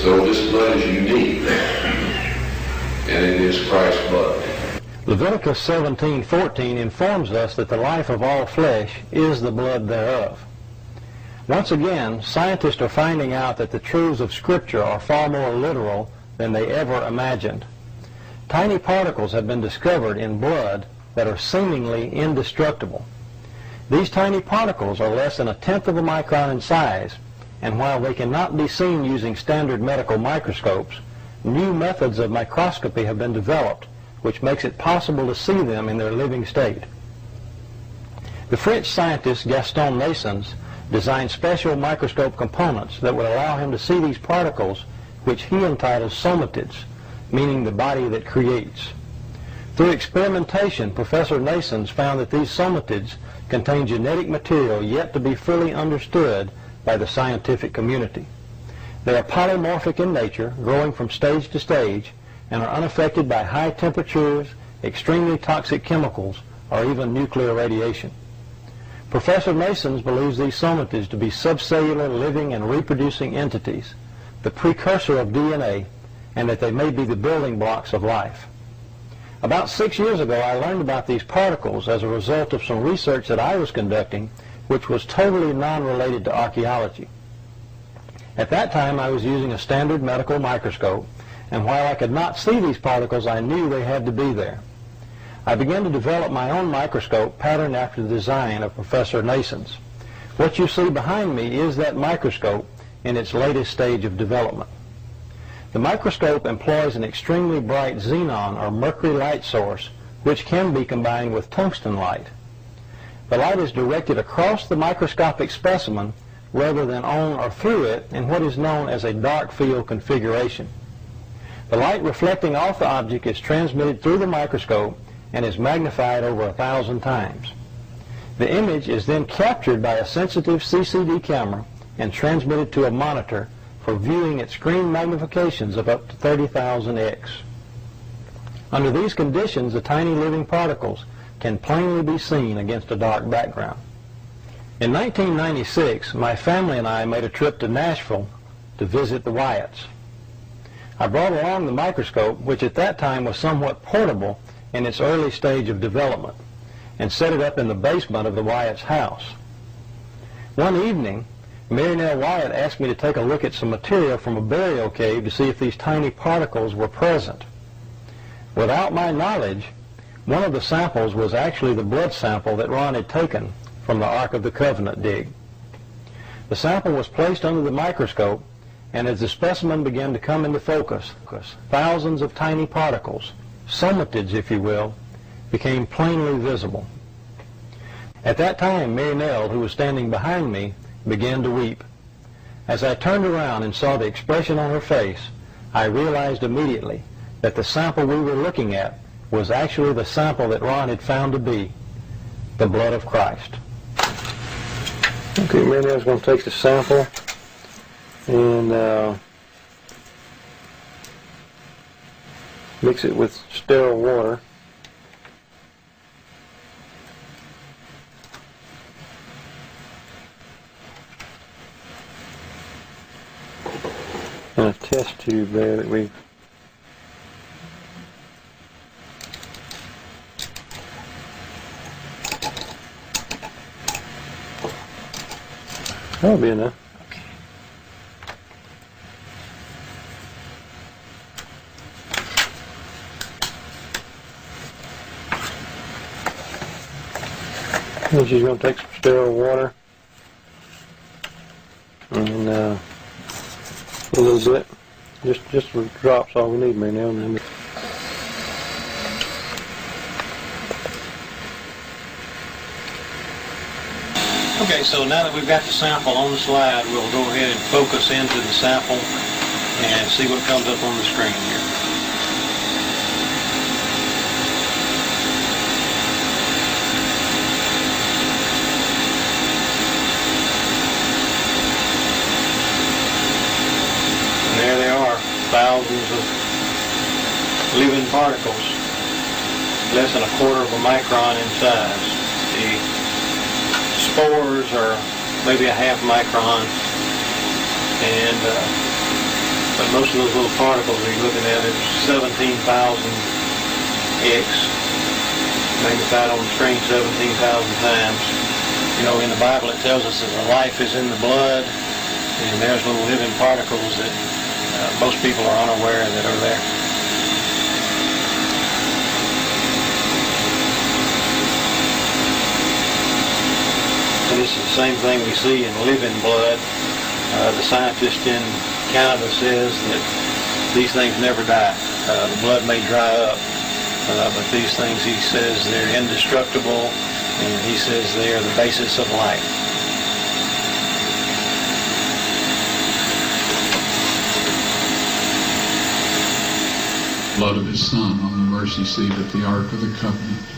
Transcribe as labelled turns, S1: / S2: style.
S1: So this blood is unique, and it is Christ's blood.
S2: Leviticus 17:14 informs us that the life of all flesh is the blood thereof. Once again, scientists are finding out that the truths of Scripture are far more literal than they ever imagined. Tiny particles have been discovered in blood that are seemingly indestructible. These tiny particles are less than 1/10 of a micron in size, and while they cannot be seen using standard medical microscopes, new methods of microscopy have been developed, which makes it possible to see them in their living state. The French scientist Gaston Naessens designed special microscope components that would allow him to see these particles, which he entitles somatids, meaning the body that creates. Through experimentation, Professor Naessens found that these somatids contain genetic material yet to be fully understood by the scientific community. They are polymorphic in nature, growing from stage to stage, and are unaffected by high temperatures, extremely toxic chemicals, or even nuclear radiation. Professor Naessens believes these somatids to be subcellular living and reproducing entities, the precursor of DNA, and that they may be the building blocks of life. About 6 years ago, I learned about these particles as a result of some research that I was conducting, which was totally non-related to archaeology. At that time, I was using a standard medical microscope, and while I could not see these particles, I knew they had to be there. I began to develop my own microscope patterned after the design of Professor Naessens. What you see behind me is that microscope in its latest stage of development. The microscope employs an extremely bright xenon or mercury light source, which can be combined with tungsten light. The light is directed across the microscopic specimen rather than on or through it in what is known as a dark field configuration. The light reflecting off the object is transmitted through the microscope and is magnified over 1,000 times. The image is then captured by a sensitive CCD camera and transmitted to a monitor for viewing at screen magnifications of up to 30,000x. Under these conditions, the tiny living particles can plainly be seen against a dark background. In 1996, my family and I made a trip to Nashville to visit the Wyatts. I brought along the microscope, which at that time was somewhat portable in its early stage of development, and set it up in the basement of the Wyatt's house. One evening, Mary Nell Wyatt asked me to take a look at some material from a burial cave to see if these tiny particles were present. Without my knowledge, one of the samples was actually the blood sample that Ron had taken from the Arca of the Covenant dig. The sample was placed under the microscope, and as the specimen began to come into focus, thousands of tiny particles, somatids if you will, became plainly visible. At that time, Mary Nell, who was standing behind me, began to weep. As I turned around and saw the expression on her face, I realized immediately that the sample we were looking at was actually the sample that Ron had found to be the blood of Christ. Okay, Mary Nell's going to take the sample and mix it with sterile water. And a test tube there that we that'll be enough. And she's going to take some sterile water and a little bit, just some drops, all we need right now. And then okay, so now that we've got the sample on the slide, we'll go ahead and focus into the sample and see what comes up on the screen here. There they are, thousands of living particles, less than 1/4 of a micron in size. The spores are maybe a 1/2 micron, and But most of those little particles that you're looking at, it's 17,000 X, magnified on the screen 17,000 times. You know, in the Bible it tells us that the life is in the blood, and there's little living particles that most people are unaware that are there. And this is the same thing we see in living blood. The scientist in Canada says that these things never die. The blood may dry up, but these things, he says, they're indestructible, and he says they are the basis of life.
S3: Blood of his Son on the mercy seat at the Arca of the Covenant.